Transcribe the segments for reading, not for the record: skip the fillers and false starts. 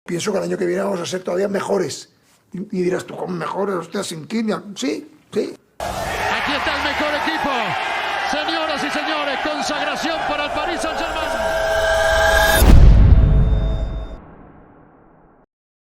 Pienso que el año que viene vamos a ser todavía mejores. Y dirás tú, ¿cómo mejores? Usted sin Kylian. Sí, sí. Aquí está el mejor equipo. Señoras y señores, consagración para el Paris Saint-Germain.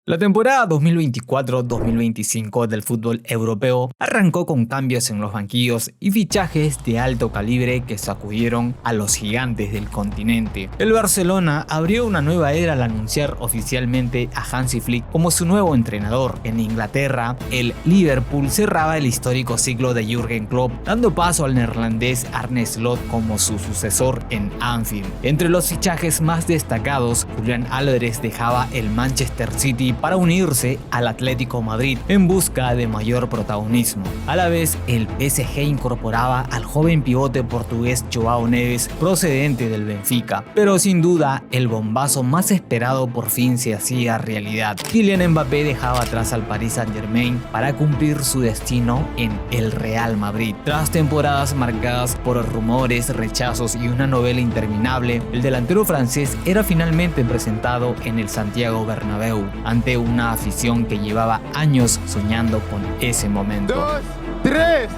La temporada 2024-2025 del fútbol europeo arrancó con cambios en los banquillos y fichajes de alto calibre que sacudieron a los gigantes del continente. El Barcelona abrió una nueva era al anunciar oficialmente a Hansi Flick como su nuevo entrenador. En Inglaterra, el Liverpool cerraba el histórico ciclo de Jürgen Klopp, dando paso al neerlandés Arne Slot como su sucesor en Anfield. Entre los fichajes más destacados, Julián Álvarez dejaba el Manchester City para unirse al Atlético Madrid en busca de mayor protagonismo. A la vez, el PSG incorporaba al joven pivote portugués João Neves procedente del Benfica, pero sin duda el bombazo más esperado por fin se hacía realidad. Kylian Mbappé dejaba atrás al Paris Saint-Germain para cumplir su destino en el Real Madrid. Tras temporadas marcadas por rumores, rechazos y una novela interminable, el delantero francés era finalmente presentado en el Santiago Bernabéu ante una afición que llevaba años soñando con ese momento. 2, 3,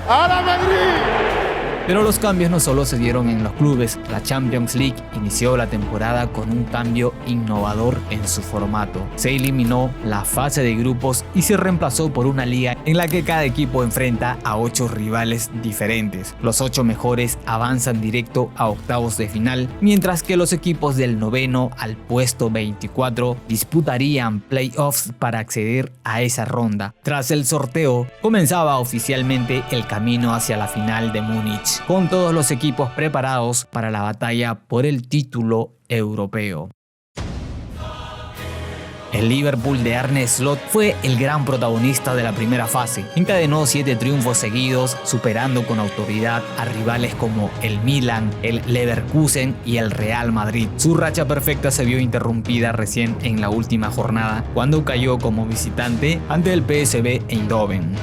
¡a la Madrid! Pero los cambios no solo se dieron en los clubes. La Champions League inició la temporada con un cambio innovador en su formato. Se eliminó la fase de grupos y se reemplazó por una liga en la que cada equipo enfrenta a 8 rivales diferentes. Los 8 mejores avanzan directo a octavos de final, mientras que los equipos del noveno al puesto 24 disputarían playoffs para acceder a esa ronda. Tras el sorteo, comenzaba oficialmente el camino hacia la final de Múnich, con todos los equipos preparados para la batalla por el título europeo. El Liverpool de Arne Slot fue el gran protagonista de la primera fase. Encadenó 7 triunfos seguidos, superando con autoridad a rivales como el Milan, el Leverkusen y el Real Madrid. Su racha perfecta se vio interrumpida recién en la última jornada, cuando cayó como visitante ante el PSV Eindhoven.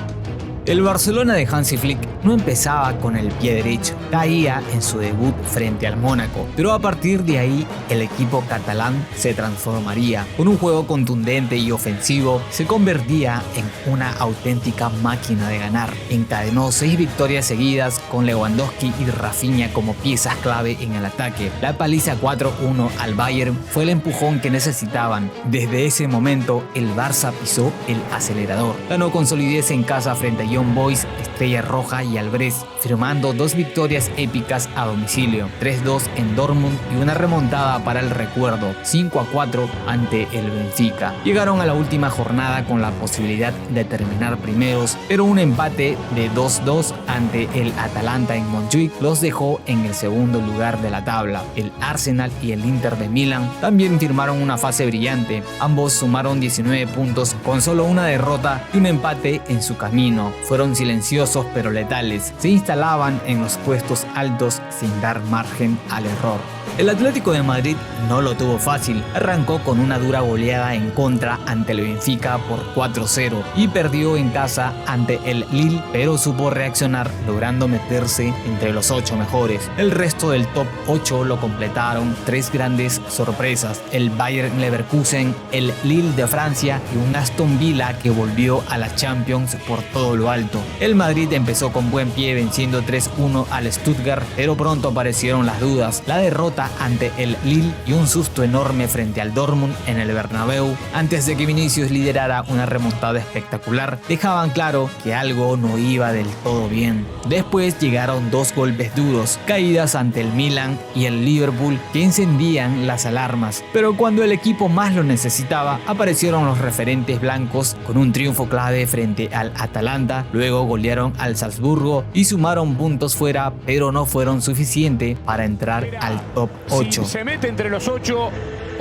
El Barcelona de Hansi Flick no empezaba con el pie derecho, caía en su debut frente al Mónaco, pero a partir de ahí el equipo catalán se transformaría. Con un juego contundente y ofensivo, se convertía en una auténtica máquina de ganar. Encadenó 6 victorias seguidas con Lewandowski y Rafinha como piezas clave en el ataque. La paliza 4-1 al Bayern fue el empujón que necesitaban. Desde ese momento, el Barça pisó el acelerador. Ganó con solidez en casa frente a Young Boys, Estrella Roja y Albrecht, firmando 2 victorias épicas a domicilio, 3-2 en Dortmund y una remontada para el recuerdo, 5-4 ante el Benfica. Llegaron a la última jornada con la posibilidad de terminar primeros, pero un empate de 2-2 ante el Atalanta en Montjuic los dejó en el segundo lugar de la tabla. El Arsenal y el Inter de Milán también firmaron una fase brillante. Ambos sumaron 19 puntos con solo una derrota y un empate en su camino. Fueron silenciosos pero letales. Se instalaban en los puestos altos sin dar margen al error. El Atlético de Madrid no lo tuvo fácil. Arrancó con una dura goleada en contra ante el Benfica por 4-0 y perdió en casa ante el Lille, pero supo reaccionar logrando meterse entre los 8 mejores. El resto del top 8 lo completaron 3 grandes sorpresas: el Bayern Leverkusen, el Lille de Francia y un Aston Villa que volvió a la Champions por todo lo alto. El Madrid empezó con buen pie venciendo 3-1 al Stuttgart, pero pronto aparecieron las dudas. La derrota ante el Lille y un susto enorme frente al Dortmund en el Bernabéu, antes de que Vinicius liderara una remontada espectacular, dejaban claro que algo no iba del todo bien. Después llegaron 2 golpes duros, caídas ante el Milan y el Liverpool que encendían las alarmas, pero cuando el equipo más lo necesitaba, aparecieron los referentes blancos con un triunfo clave frente al Atalanta. Luego golearon al Salzburgo y sumaron puntos fuera, pero no fueron suficientes para entrar al top 8. Si se mete entre los 8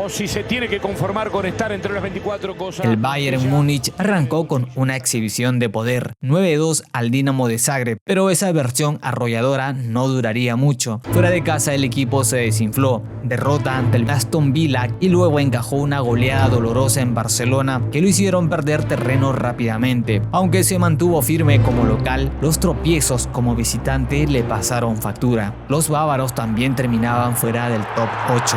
o si se tiene que conformar con estar entre los 24 cosas. El Bayern Múnich arrancó con una exhibición de poder, 9-2 al Dinamo de Zagreb, pero esa versión arrolladora no duraría mucho. Fuera de casa el equipo se desinfló, derrota ante el Aston Villa y luego encajó una goleada dolorosa en Barcelona que lo hicieron perder terreno rápidamente. Aunque se mantuvo firme como local, los tropiezos como visitante le pasaron factura. Los bávaros también terminaban fuera del top 8.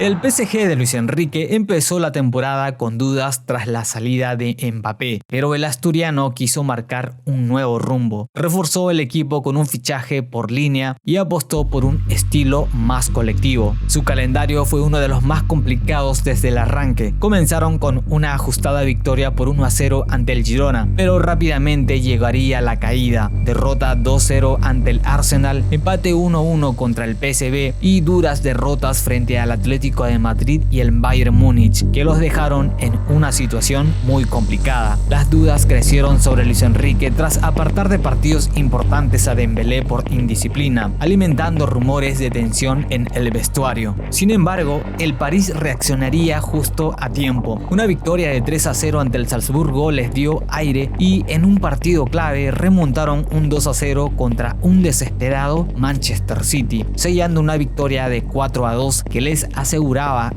El PSG de Luis Enrique empezó la temporada con dudas tras la salida de Mbappé, pero el asturiano quiso marcar un nuevo rumbo. Reforzó el equipo con un fichaje por línea y apostó por un estilo más colectivo. Su calendario fue uno de los más complicados desde el arranque. Comenzaron con una ajustada victoria por 1-0 ante el Girona, pero rápidamente llegaría la caída. Derrota 2-0 ante el Arsenal, empate 1-1 contra el PSV y duras derrotas frente al Atlético de Madrid y el Bayern Múnich, que los dejaron en una situación muy complicada. Las dudas crecieron sobre Luis Enrique tras apartar de partidos importantes a Dembélé por indisciplina, alimentando rumores de tensión en el vestuario. Sin embargo, el París reaccionaría justo a tiempo. Una victoria de 3-0 ante el Salzburgo les dio aire y en un partido clave remontaron un 2-0 contra un desesperado Manchester City, sellando una victoria de 4-2 que les aseguraba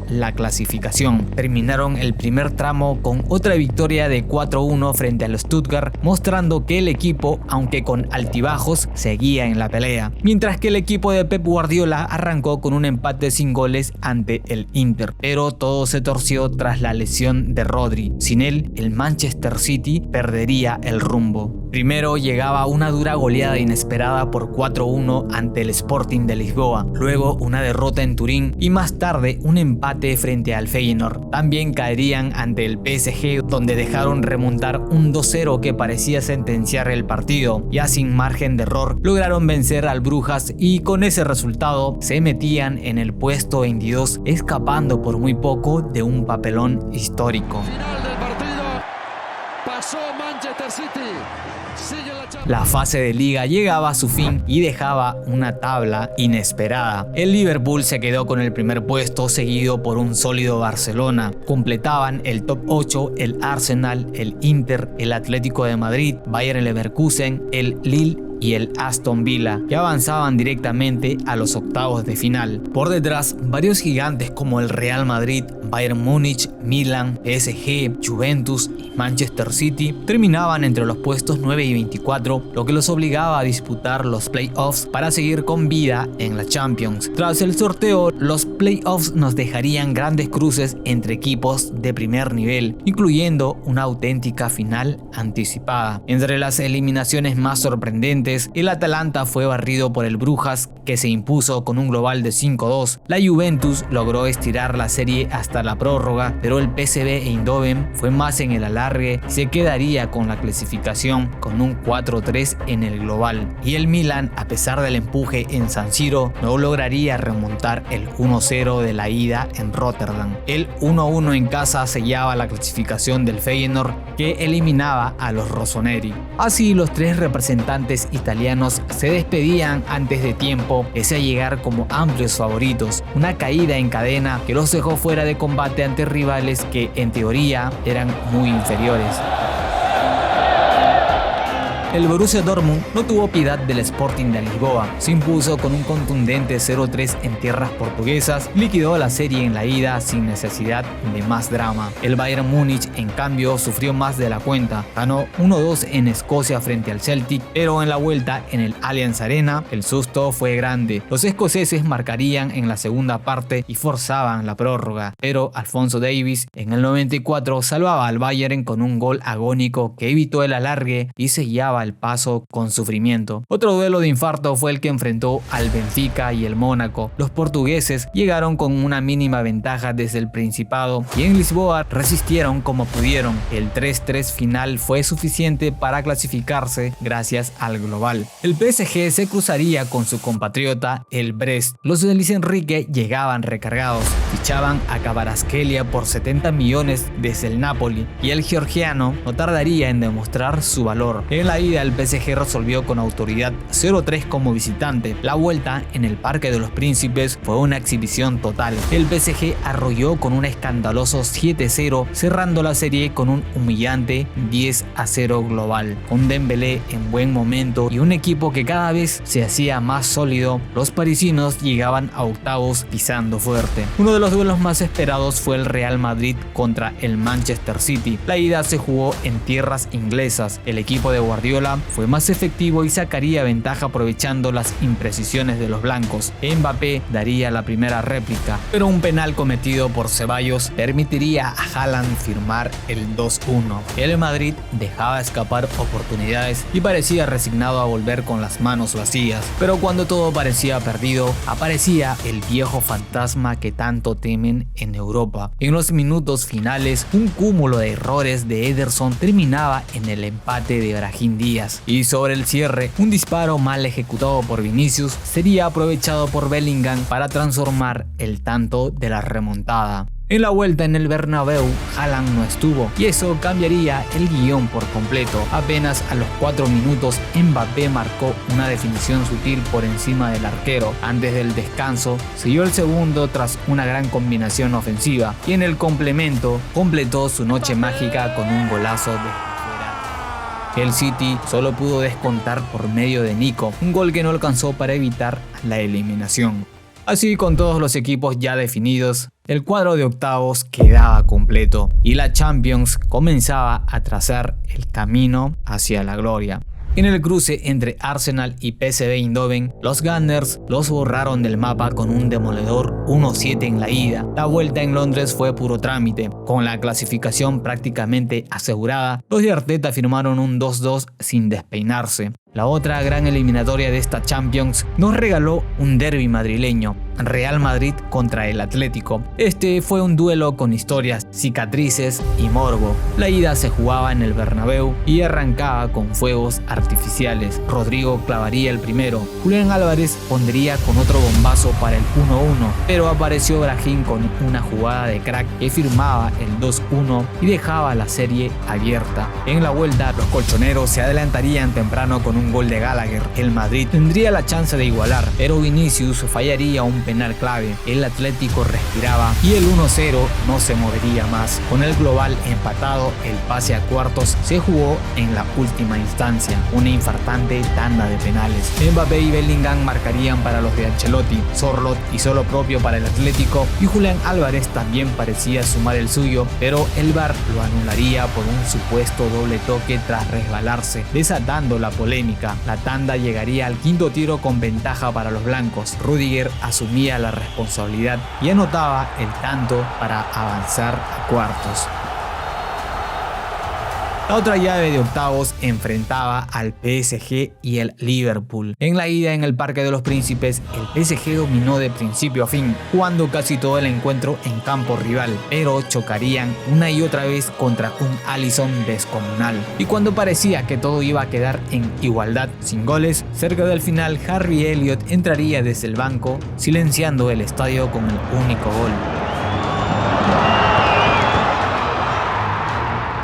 la clasificación. Terminaron el primer tramo con otra victoria de 4-1 frente al Stuttgart, mostrando que el equipo, aunque con altibajos, seguía en la pelea. Mientras que el equipo de Pep Guardiola arrancó con un empate sin goles ante el Inter, pero todo se torció tras la lesión de Rodri. Sin él, el Manchester City perdería el rumbo. Primero llegaba una dura goleada inesperada por 4-1 ante el Sporting de Lisboa, luego una derrota en Turín y más tarde un empate frente al Feyenoord. También caerían ante el PSG, donde dejaron remontar un 2-0 que parecía sentenciar el partido. Ya sin margen de error lograron vencer al Brujas y con ese resultado se metían en el puesto 22, escapando por muy poco de un papelón histórico. Final del partido, pasó Manchester City. La fase de liga llegaba a su fin y dejaba una tabla inesperada. El Liverpool se quedó con el primer puesto, seguido por un sólido Barcelona. Completaban el top 8 el Arsenal, el Inter, el Atlético de Madrid, Bayern Leverkusen, el Lille y el Aston Villa, que avanzaban directamente a los octavos de final. Por detrás, varios gigantes como el Real Madrid, Bayern Múnich, Milan, PSG, Juventus y Manchester City terminaban entre los puestos 9 y 24, lo que los obligaba a disputar los playoffs para seguir con vida en la Champions. Tras el sorteo, los playoffs nos dejarían grandes cruces entre equipos de primer nivel, incluyendo una auténtica final anticipada. Entre las eliminaciones más sorprendentes, el Atalanta fue barrido por el Brujas, que se impuso con un global de 5-2. La Juventus logró estirar la serie hasta la prórroga, pero el PSV Eindhoven fue más en el alargue y se quedaría con la clasificación con un 4-3 en el global. Y el Milan, a pesar del empuje en San Siro, no lograría remontar el 1-0 de la ida en Rotterdam. El 1-1 en casa sellaba la clasificación del Feyenoord, que eliminaba a los rossoneri. Así, los tres representantes italianos se despedían antes de tiempo, pese a llegar como amplios favoritos. Una caída en cadena que los dejó fuera de combate ante rivales que en teoría eran muy inferiores. El Borussia Dortmund no tuvo piedad del Sporting de Lisboa, se impuso con un contundente 0-3 en tierras portuguesas y liquidó la serie en la ida sin necesidad de más drama. El Bayern Múnich, en cambio, sufrió más de la cuenta, ganó 1-2 en Escocia frente al Celtic, pero en la vuelta en el Allianz Arena el susto fue grande. Los escoceses marcarían en la segunda parte y forzaban la prórroga, pero Alphonso Davies en el 94 salvaba al Bayern con un gol agónico que evitó el alargue y sellaba el paso con sufrimiento. Otro duelo de infarto fue el que enfrentó al Benfica y el Mónaco. Los portugueses llegaron con una mínima ventaja desde el Principado y en Lisboa resistieron como pudieron. El 3-3 final fue suficiente para clasificarse gracias al global. El PSG se cruzaría con su compatriota el Brest. Los de Luis Enrique llegaban recargados, fichaban a Kvaratskhelia por 70 millones desde el Napoli y el georgiano no tardaría en demostrar su valor. En la ida el PSG resolvió con autoridad 0-3 como visitante. La vuelta en el Parque de los Príncipes fue una exhibición total. El PSG arrolló con un escandaloso 7-0, cerrando la serie con un humillante 10-0 global. Con Dembélé en buen momento y un equipo que cada vez se hacía más sólido, los parisinos llegaban a octavos pisando fuerte. Uno de los duelos más esperados fue el Real Madrid contra el Manchester City. La ida se jugó en tierras inglesas. El equipo de Guardiola Guardiola fue más efectivo y sacaría ventaja aprovechando las imprecisiones de los blancos. Mbappé daría la primera réplica, pero un penal cometido por Ceballos permitiría a Haaland firmar el 2-1. El Madrid dejaba escapar oportunidades y parecía resignado a volver con las manos vacías, pero cuando todo parecía perdido, aparecía el viejo fantasma que tanto temen en Europa. En los minutos finales, un cúmulo de errores de Ederson terminaba en el empate de Brahim Díaz, y sobre el cierre, un disparo mal ejecutado por Vinicius sería aprovechado por Bellingham para transformar el tanto de la remontada. En la vuelta en el Bernabéu, Haaland no estuvo y eso cambiaría el guión por completo. Apenas a los 4 minutos, Mbappé marcó una definición sutil por encima del arquero. Antes del descanso, siguió el segundo tras una gran combinación ofensiva y en el complemento completó su noche mágica con un golazo de fuera. El City solo pudo descontar por medio de Nico, un gol que no alcanzó para evitar la eliminación. Así, con todos los equipos ya definidos, el cuadro de octavos quedaba completo y la Champions comenzaba a trazar el camino hacia la gloria. En el cruce entre Arsenal y PSV Eindhoven, los Gunners los borraron del mapa con un demoledor 1-7 en la ida. La vuelta en Londres fue puro trámite. Con la clasificación prácticamente asegurada, los de Arteta firmaron un 2-2 sin despeinarse. La otra gran eliminatoria de esta Champions nos regaló un derbi madrileño, Real Madrid contra el Atlético. Este fue un duelo con historias, cicatrices y morbo. La ida se jugaba en el Bernabéu y arrancaba con fuegos artificiales. Rodrigo clavaría el primero, Julián Álvarez pondría con otro bombazo para el 1-1, pero apareció Brahim con una jugada de crack que firmaba el 2-1 y dejaba la serie abierta. En la vuelta, los colchoneros se adelantarían temprano con un gol de Gallagher. El Madrid tendría la chance de igualar, pero Vinicius fallaría un penal clave. El Atlético respiraba y el 1-0 no se movería más. Con el global empatado, el pase a cuartos se jugó en la última instancia, una infartante tanda de penales. Mbappé y Bellingham marcarían para los de Ancelotti, Sorloth hizo lo propio para el Atlético y Julián Álvarez también parecía sumar el suyo, pero el VAR lo anularía por un supuesto doble toque tras resbalarse, desatando la polémica. La tanda llegaría al quinto tiro con ventaja para los blancos. Rüdiger asumía la responsabilidad y anotaba el tanto para avanzar a cuartos. La otra llave de octavos enfrentaba al PSG y el Liverpool. En la ida en el Parque de los Príncipes, el PSG dominó de principio a fin, jugando casi todo el encuentro en campo rival, pero chocarían una y otra vez contra un Alisson descomunal. Y cuando parecía que todo iba a quedar en igualdad sin goles, cerca del final Harvey Elliott entraría desde el banco, silenciando el estadio con el único gol.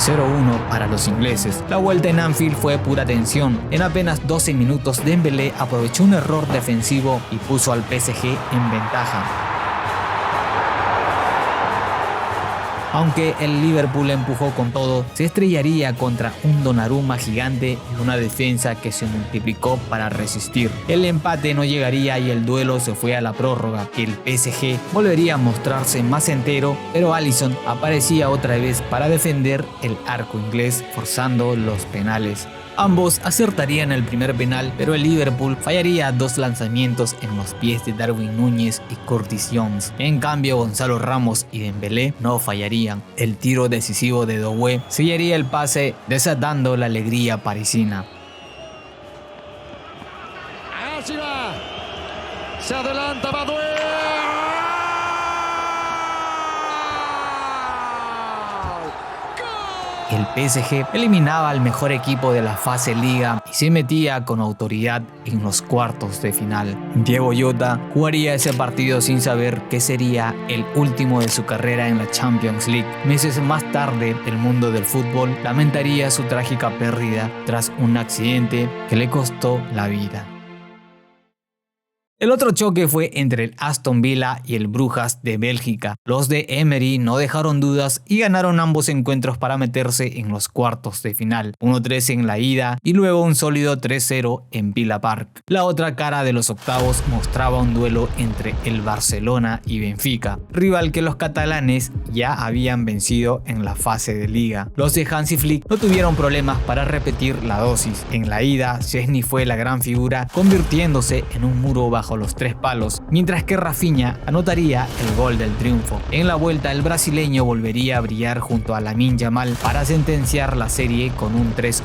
0-1 para los ingleses. La vuelta en Anfield fue pura tensión. En apenas 12 minutos Dembélé aprovechó un error defensivo y puso al PSG en ventaja. Aunque el Liverpool empujó con todo, se estrellaría contra un Donnarumma gigante y una defensa que se multiplicó para resistir. El empate no llegaría y el duelo se fue a la prórroga. El PSG volvería a mostrarse más entero, pero Alisson aparecía otra vez para defender el arco inglés, forzando los penales. Ambos acertarían el primer penal, pero el Liverpool fallaría 2 lanzamientos en los pies de Darwin Núñez y Curtis Jones. En cambio, Gonzalo Ramos y Dembélé no fallarían. El tiro decisivo de Doué sellaría el pase, desatando la alegría parisina. Así va. Se adelanta Badué. El PSG eliminaba al mejor equipo de la fase Liga y se metía con autoridad en los cuartos de final. Diego Jota jugaría ese partido sin saber que sería el último de su carrera en la Champions League. Meses más tarde, el mundo del fútbol lamentaría su trágica pérdida tras un accidente que le costó la vida. El otro choque fue entre el Aston Villa y el Brujas de Bélgica. Los de Emery no dejaron dudas y ganaron ambos encuentros para meterse en los cuartos de final, 1-3 en la ida y luego un sólido 3-0 en Villa Park. La otra cara de los octavos mostraba un duelo entre el Barcelona y Benfica, rival que los catalanes ya habían vencido en la fase de liga. Los de Hansi Flick no tuvieron problemas para repetir la dosis. En la ida, Szczęsny fue la gran figura, convirtiéndose en un muro bajo los 3 palos, mientras que Rafinha anotaría el gol del triunfo. En la vuelta, el brasileño volvería a brillar junto a Lamine Yamal para sentenciar la serie con un 3-1,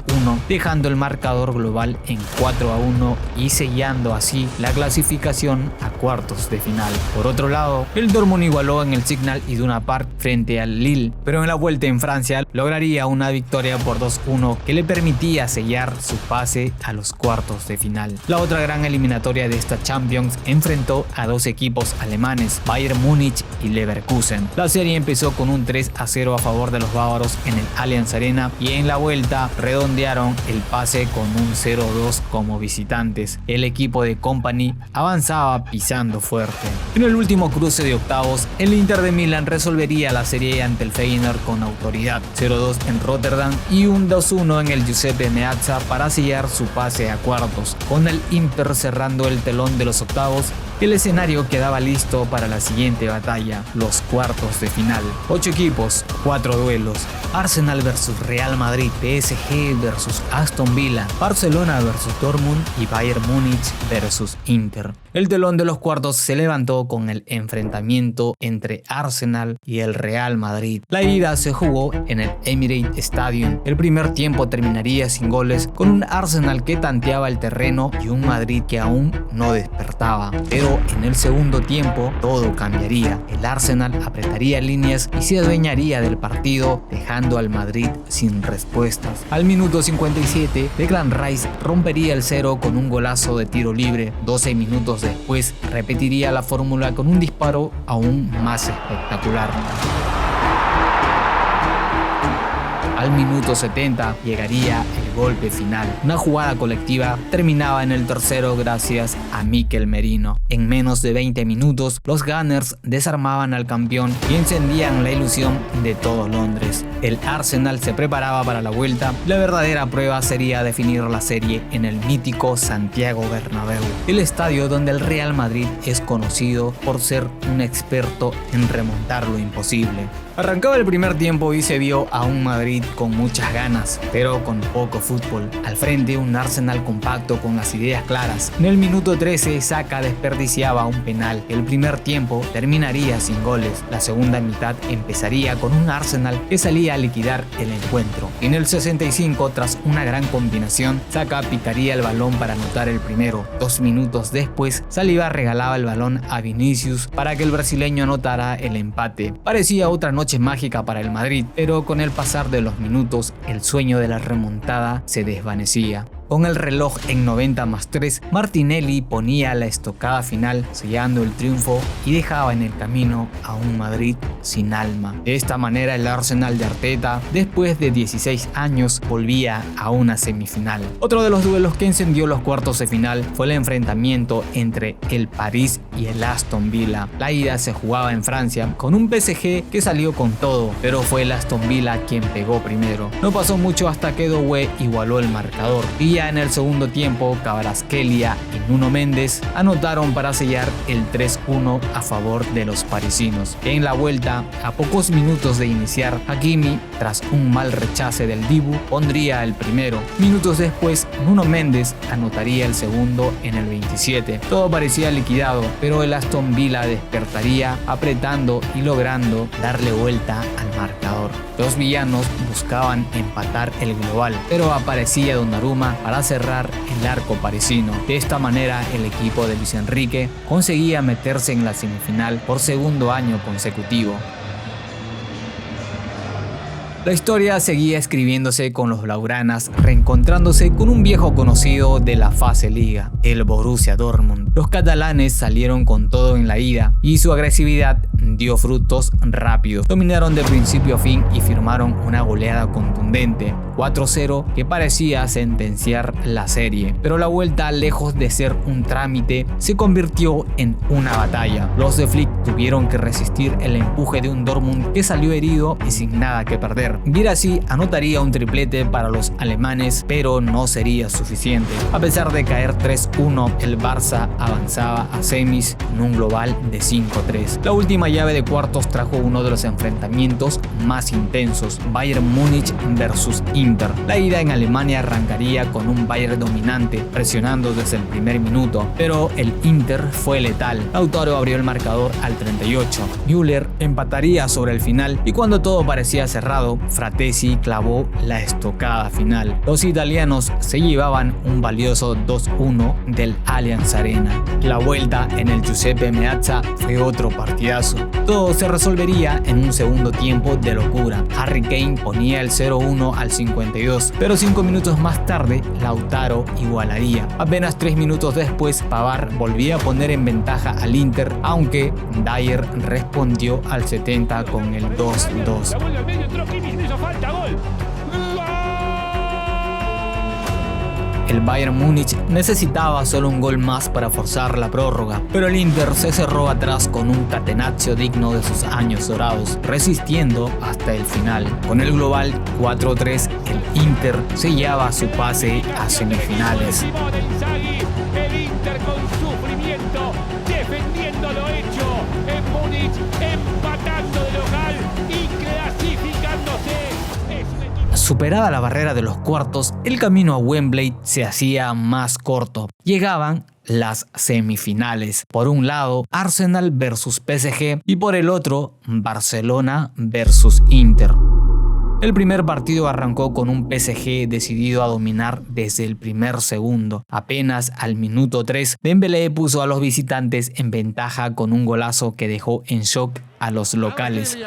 dejando el marcador global en 4-1 y sellando así la clasificación a cuartos de final. Por otro lado, el Dortmund igualó en el Signal Iduna Park frente al Lille, pero en la vuelta en Francia lograría una victoria por 2-1 que le permitía sellar su pase a los cuartos de final. La otra gran eliminatoria de esta Champions enfrentó a 2 equipos alemanes, Bayern Múnich y Leverkusen. La serie empezó con un 3-0 a favor de los bávaros en el Allianz Arena y en la vuelta redondearon el pase con un 0-2 como visitantes. El equipo de Kompany avanzaba pisando fuerte. En el último cruce de octavos, el Inter de Milán resolvería la serie ante el Feyenoord con autoridad, 0-2 en Rotterdam y un 2-1 en el Giuseppe Meazza para sellar su pase a cuartos. Con el Inter cerrando el telón de los octavos, el escenario quedaba listo para la siguiente batalla, los cuartos de final. 8 equipos, 4 duelos. Arsenal versus Real Madrid, PSG versus Aston Villa, Barcelona versus Dortmund y Bayern Múnich versus Inter. El telón de los cuartos se levantó con el enfrentamiento entre Arsenal y el Real Madrid. La ida se jugó en el Emirates Stadium. El primer tiempo terminaría sin goles, con un Arsenal que tanteaba el terreno y un Madrid que aún no despertaba. Pero en el segundo tiempo todo cambiaría. El Arsenal apretaría líneas y se adueñaría del partido, dejando al Madrid sin respuestas. Al minuto 57, Declan Rice rompería el cero con un golazo de tiro libre. 12 minutos después repetiría la fórmula con un disparo aún más espectacular. Al minuto 70 llegaría el golpe final. Una jugada colectiva terminaba en el tercero gracias a Mikel Merino. En menos de 20 minutos, los Gunners desarmaban al campeón y encendían la ilusión de todo Londres. El Arsenal se preparaba para la vuelta. La verdadera prueba sería definir la serie en el mítico Santiago Bernabéu, el estadio donde el Real Madrid es conocido por ser un experto en remontar lo imposible. Arrancaba el primer tiempo y se vio a un Madrid con muchas ganas, pero con poco fútbol. Al frente, un Arsenal compacto con las ideas claras. En el minuto 13, Saka desperdiciaba un penal. El primer tiempo terminaría sin goles. La segunda mitad empezaría con un Arsenal que salía a liquidar el encuentro. En el 65, tras una gran combinación, Saka picaría el balón para anotar el primero. 2 minutos después, Saliba regalaba el balón a Vinicius para que el brasileño anotara el empate. Parecía otra noche mágica para el Madrid, pero con el pasar de los minutos, el sueño de la remontada se desvanecía. Con el reloj en 90+3, Martinelli ponía la estocada final, sellando el triunfo y dejaba en el camino a un Madrid sin alma. De esta manera, el Arsenal de Arteta, después de 16 años, volvía a una semifinal. Otro de los duelos que encendió los cuartos de final fue el enfrentamiento entre el París y el Aston Villa. La ida se jugaba en Francia, con un PSG que salió con todo, pero fue el Aston Villa quien pegó primero. No pasó mucho hasta que Doué igualó el marcador. Y ya en el segundo tiempo, Kvaratskhelia y Nuno Méndez anotaron para sellar el 3-1 a favor de los parisinos. En la vuelta, a pocos minutos de iniciar, Hakimi, tras un mal rechace del Dibu, pondría el primero. Minutos después, Nuno Méndez anotaría el segundo en el 27. Todo parecía liquidado, pero el Aston Villa despertaría apretando y logrando darle vuelta al marcador. Los villanos buscaban empatar el global, pero aparecía Donnarumma para cerrar el arco parisino. De esta manera, el equipo de Luis Enrique conseguía meterse en la semifinal por segundo año consecutivo. La historia seguía escribiéndose con los blaugranas reencontrándose con un viejo conocido de la fase liga, el Borussia Dortmund. Los catalanes salieron con todo en la ida y su agresividad dio frutos rápidos. Dominaron de principio a fin y firmaron una goleada contundente, 4-0, que parecía sentenciar la serie. Pero la vuelta, lejos de ser un trámite, se convirtió en una batalla. Los de Flick tuvieron que resistir el empuje de un Dortmund que salió herido y sin nada que perder. Guirassy anotaría un triplete para los alemanes, pero no sería suficiente. A pesar de caer 3-1, el Barça avanzaba a semis en un global de 5-3. La última llave de cuartos trajo uno de los enfrentamientos más intensos, Bayern Múnich versus Inter. La ida en Alemania arrancaría con un Bayern dominante, presionando desde el primer minuto, pero el Inter fue letal. Lautaro abrió el marcador al 38. Müller empataría sobre el final y cuando todo parecía cerrado, Fratesi clavó la estocada final. Los italianos se llevaban un valioso 2-1 del Allianz Arena. La vuelta en el Giuseppe Meazza fue otro partidazo. Todo se resolvería en un segundo tiempo de locura. Harry Kane ponía el 0-1 al 52, pero 5 minutos más tarde Lautaro igualaría. Apenas 3 minutos después, Pavard volvía a poner en ventaja al Inter, aunque Dyer respondió al 70 con el 2-2. El Bayern Múnich necesitaba solo un gol más para forzar la prórroga, pero el Inter se cerró atrás con un catenaccio digno de sus años dorados, resistiendo hasta el final. Con el global 4-3, el Inter sellaba su pase a semifinales. El Inter con sufrimiento, defendiendo lo hecho en Múnich, empatando de local y clasificándose. Superada la barrera de los cuartos, el camino a Wembley se hacía más corto. Llegaban las semifinales. Por un lado, Arsenal versus PSG y por el otro, Barcelona versus Inter. El primer partido arrancó con un PSG decidido a dominar desde el primer segundo. Apenas al minuto 3, Dembélé puso a los visitantes en ventaja con un golazo que dejó en shock a los locales.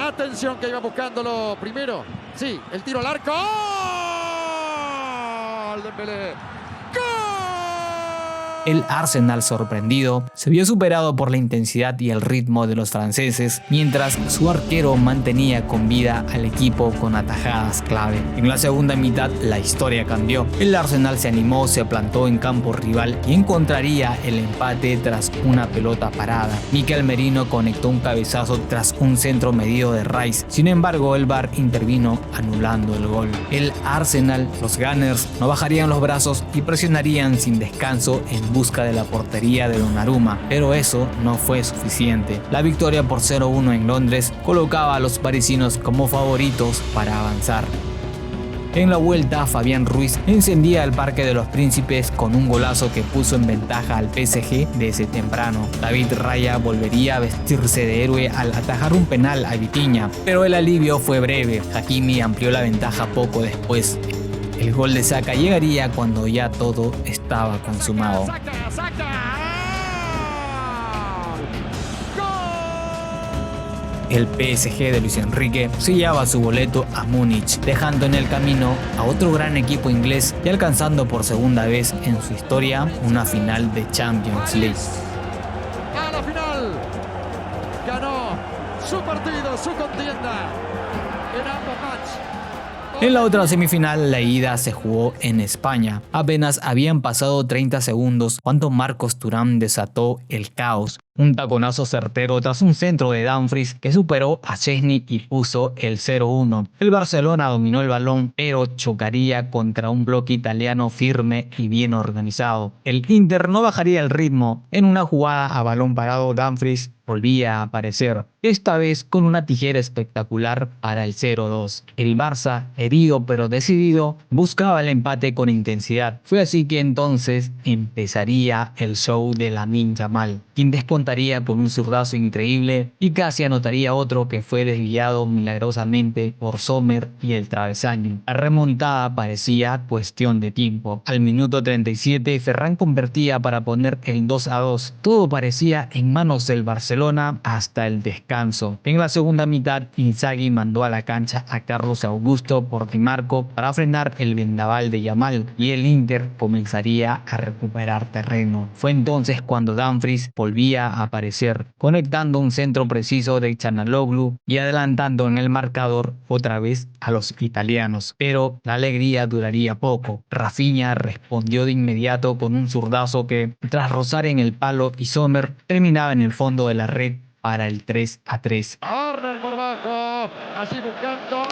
Atención que iba buscándolo primero. Sí, el tiro al arco. ¡Gol! Dembélé. ¡Gol! El Arsenal, sorprendido, se vio superado por la intensidad y el ritmo de los franceses, mientras su arquero mantenía con vida al equipo con atajadas clave. En la segunda mitad la historia cambió. El Arsenal se animó, se plantó en campo rival y encontraría el empate tras una pelota parada. Mikel Merino conectó un cabezazo tras un centro medido de Rice. Sin embargo, el VAR intervino anulando el gol. El Arsenal, los Gunners, no bajarían los brazos y presionarían sin descanso en busca de la portería de Donnarumma, pero eso no fue suficiente. La victoria por 0-1 en Londres colocaba a los parisinos como favoritos para avanzar. En la vuelta, Fabián Ruiz encendía el Parque de los Príncipes con un golazo que puso en ventaja al PSG desde temprano. David Raya volvería a vestirse de héroe al atajar un penal a Vitinha, pero el alivio fue breve. Hakimi amplió la ventaja poco después. El gol de Saka llegaría cuando ya todo estaba consumado. El PSG de Luis Enrique sellaba su boleto a Múnich, dejando en el camino a otro gran equipo inglés y alcanzando por segunda vez en su historia una final de Champions League. A la final ganó su partido, su contienda en ambos matches. En la otra semifinal, la ida se jugó en España. Apenas habían pasado 30 segundos cuando Marcos Thuram desató el caos. Un taconazo certero tras un centro de Dumfries que superó a Szczęsny y puso el 0-1. El Barcelona dominó el balón, pero chocaría contra un bloque italiano firme y bien organizado. El Inter no bajaría el ritmo. En una jugada a balón parado, Dumfries volvía a aparecer, esta vez con una tijera espectacular para el 0-2. El Barça, herido pero decidido, buscaba el empate con intensidad. Fue así que entonces empezaría el show de Lamine Yamal, quien descontaría remataría por un zurdazo increíble y casi anotaría otro que fue desviado milagrosamente por Sommer y el travesaño. La remontada parecía cuestión de tiempo. Al minuto 37 Ferran convertía para poner el 2-2. Todo parecía en manos del Barcelona hasta el descanso. En la segunda mitad Inzaghi mandó a la cancha a Carlos Augusto por Di Marco para frenar el vendaval de Yamal y el Inter comenzaría a recuperar terreno. Fue entonces cuando Dumfries volvía a aparecer, conectando un centro preciso de Çalhanoğlu y adelantando en el marcador otra vez a los italianos. Pero la alegría duraría poco. Rafinha respondió de inmediato con un zurdazo que, tras rozar en el palo y Sommer, terminaba en el fondo de la red para el 3-3. Arner por bajo, así buscando.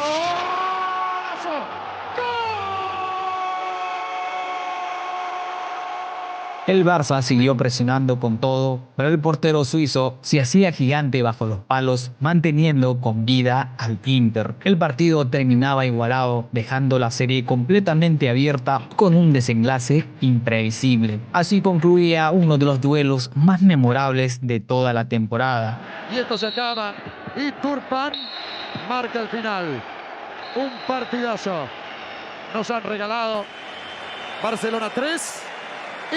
El Barça siguió presionando con todo, pero el portero suizo se hacía gigante bajo los palos, manteniendo con vida al Inter. El partido terminaba igualado, dejando la serie completamente abierta con un desenlace imprevisible. Así concluía uno de los duelos más memorables de toda la temporada. Y esto se acaba y Turpan marca el final. Un partidazo. Nos han regalado Barcelona 3.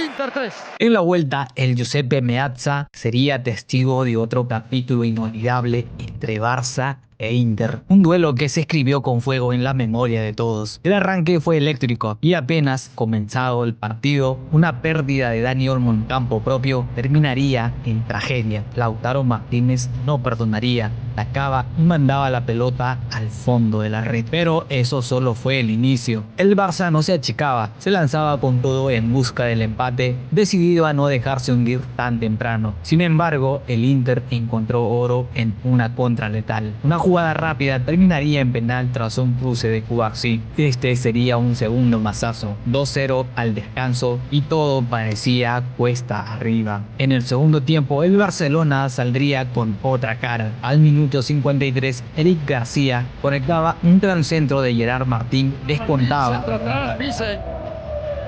Inter 3. En la vuelta, el Giuseppe Meazza sería testigo de otro capítulo inolvidable entre Barça e Inter. Un duelo que se escribió con fuego en la memoria de todos. El arranque fue eléctrico y apenas comenzado el partido, una pérdida de Dani Olmo en campo propio terminaría en tragedia. Lautaro Martínez no perdonaría, atacaba y mandaba la pelota al fondo de la red. Pero eso solo fue el inicio. El Barça no se achicaba, se lanzaba con todo en busca del empate, decidido a no dejarse hundir tan temprano. Sin embargo, el Inter encontró oro en una contra letal. Una jugada rápida terminaría en penal tras un cruce de Cubarsí. Este sería un segundo mazazo. 2-0 al descanso y todo parecía cuesta arriba. En el segundo tiempo, el Barcelona saldría con otra cara. Al minuto 53, Eric García conectaba un gran centro de Gerard Martín, descontaba. Centro atrás, Vicen.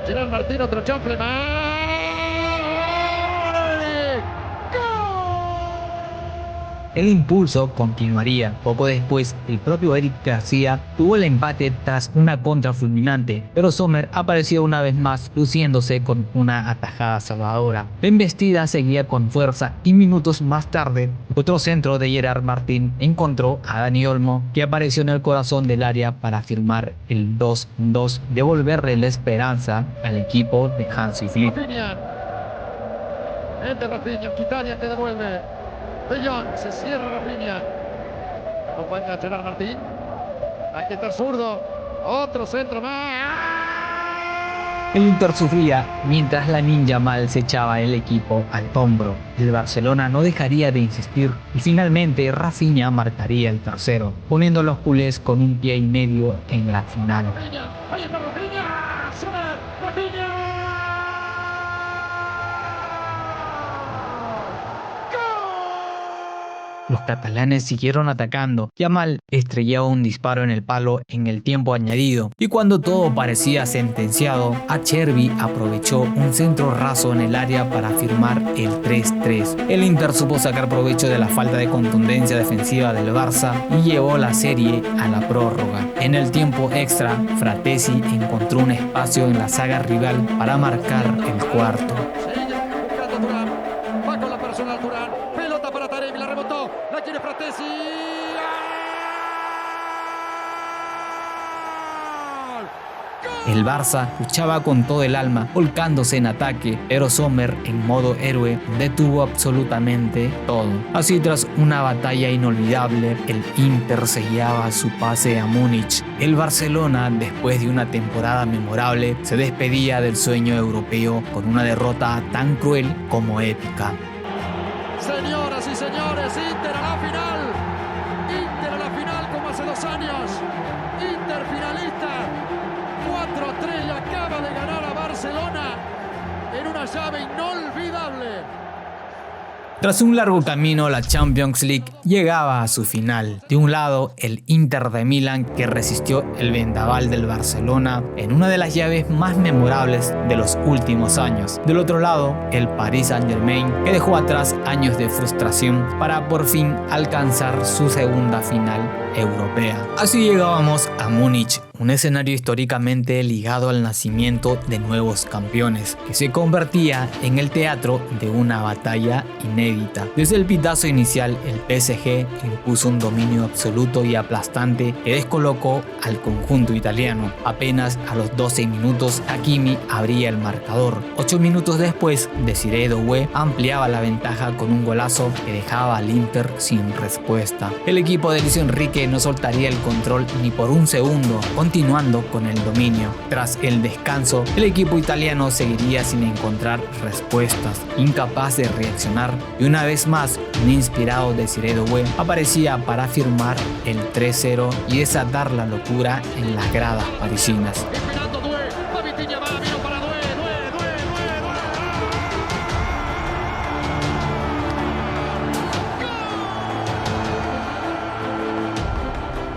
Gerard Martín, otro chanfle más. El impulso continuaría. Poco después, el propio Eric García tuvo el empate tras una contra fulminante, pero Sommer apareció una vez más, luciéndose con una atajada salvadora. La embestida seguía con fuerza y minutos más tarde, otro centro de Gerard Martín encontró a Dani Olmo, que apareció en el corazón del área para firmar el 2-2, devolverle la esperanza al equipo de Hansi Flick. Rafinha. Entra Rafinha, Italia te devuelve. De Jong, se cierra Rafinha. Acompaña a Gerard Martín. Ahí está el zurdo. Otro centro más. El Inter sufría mientras Lamine Yamal se echaba el equipo al hombro. El Barcelona no dejaría de insistir y finalmente Rafinha marcaría el tercero, poniendo a los culés con un pie y medio en la final. Rafinha. Ahí está Rafinha. Sommer. Rafinha. Los catalanes siguieron atacando. Yamal estrellaba un disparo en el palo en el tiempo añadido. Y cuando todo parecía sentenciado, Acerbi aprovechó un centro raso en el área para firmar el 3-3. El Inter supo sacar provecho de la falta de contundencia defensiva del Barça y llevó la serie a la prórroga. En el tiempo extra, Fratesi encontró un espacio en la saga rival para marcar el cuarto. Sigue buscando Turán. Va con la personal Turán. Pelota para Taremi, la rebotó. La quiere Fratesi. El Barça luchaba con todo el alma, volcándose en ataque, pero Sommer, en modo héroe, detuvo absolutamente todo. Así, tras una batalla inolvidable, el Inter sellaba su pase a Múnich. El Barcelona, después de una temporada memorable, se despedía del sueño europeo con una derrota tan cruel como épica. Señoras y señores, Inter a la final. Inter a la final como hace 2 años. Inter finalista. 4-3 le acaba de ganar a Barcelona en una llave inolvidable. Tras un largo camino, la Champions League llegaba a su final. De un lado, el Inter de Milán, que resistió el vendaval del Barcelona en una de las llaves más memorables de los últimos años. Del otro lado, el Paris Saint-Germain, que dejó atrás años de frustración para por fin alcanzar su segunda final europea. Así llegábamos a Múnich, un escenario históricamente ligado al nacimiento de nuevos campeones, que se convertía en el teatro de una batalla inédita. Desde el pitazo inicial, el PSG impuso un dominio absoluto y aplastante que descolocó al conjunto italiano. Apenas a los 12 minutos, Hakimi abría el marcador. 8 minutos después, Desiré Doué ampliaba la ventaja con un golazo que dejaba al Inter sin respuesta. El equipo de Luis Enrique no soltaría el control ni por un segundo, continuando con el dominio. Tras el descanso, el equipo italiano seguiría sin encontrar respuestas, incapaz de reaccionar, y una vez más, un inspirado Desiré Doué aparecía para firmar el 3-0 y desatar la locura en las gradas parisinas.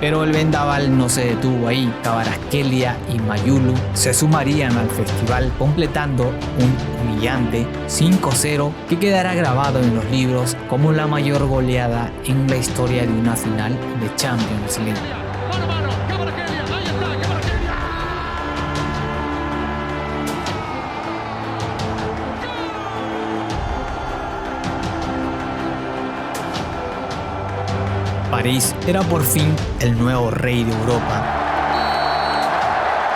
Pero el vendaval no se detuvo ahí. Kvaratskhelia y Mayulu se sumarían al festival, completando un humillante 5-0 que quedará grabado en los libros como la mayor goleada en la historia de una final de Champions League. París era por fin el nuevo rey de Europa.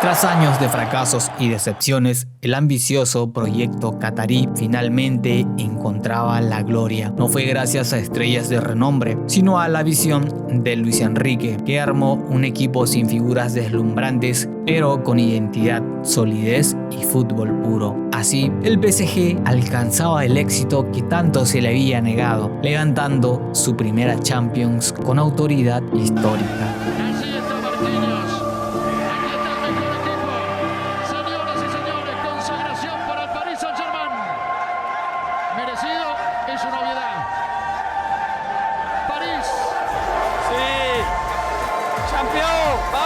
Tras años de fracasos y decepciones, el ambicioso proyecto catarí finalmente encontraba la gloria. No fue gracias a estrellas de renombre, sino a la visión de Luis Enrique, que armó un equipo sin figuras deslumbrantes, pero con identidad, solidez y fútbol puro. Así, el PSG alcanzaba el éxito que tanto se le había negado, levantando su primera Champions con autoridad histórica. ¡Campeón!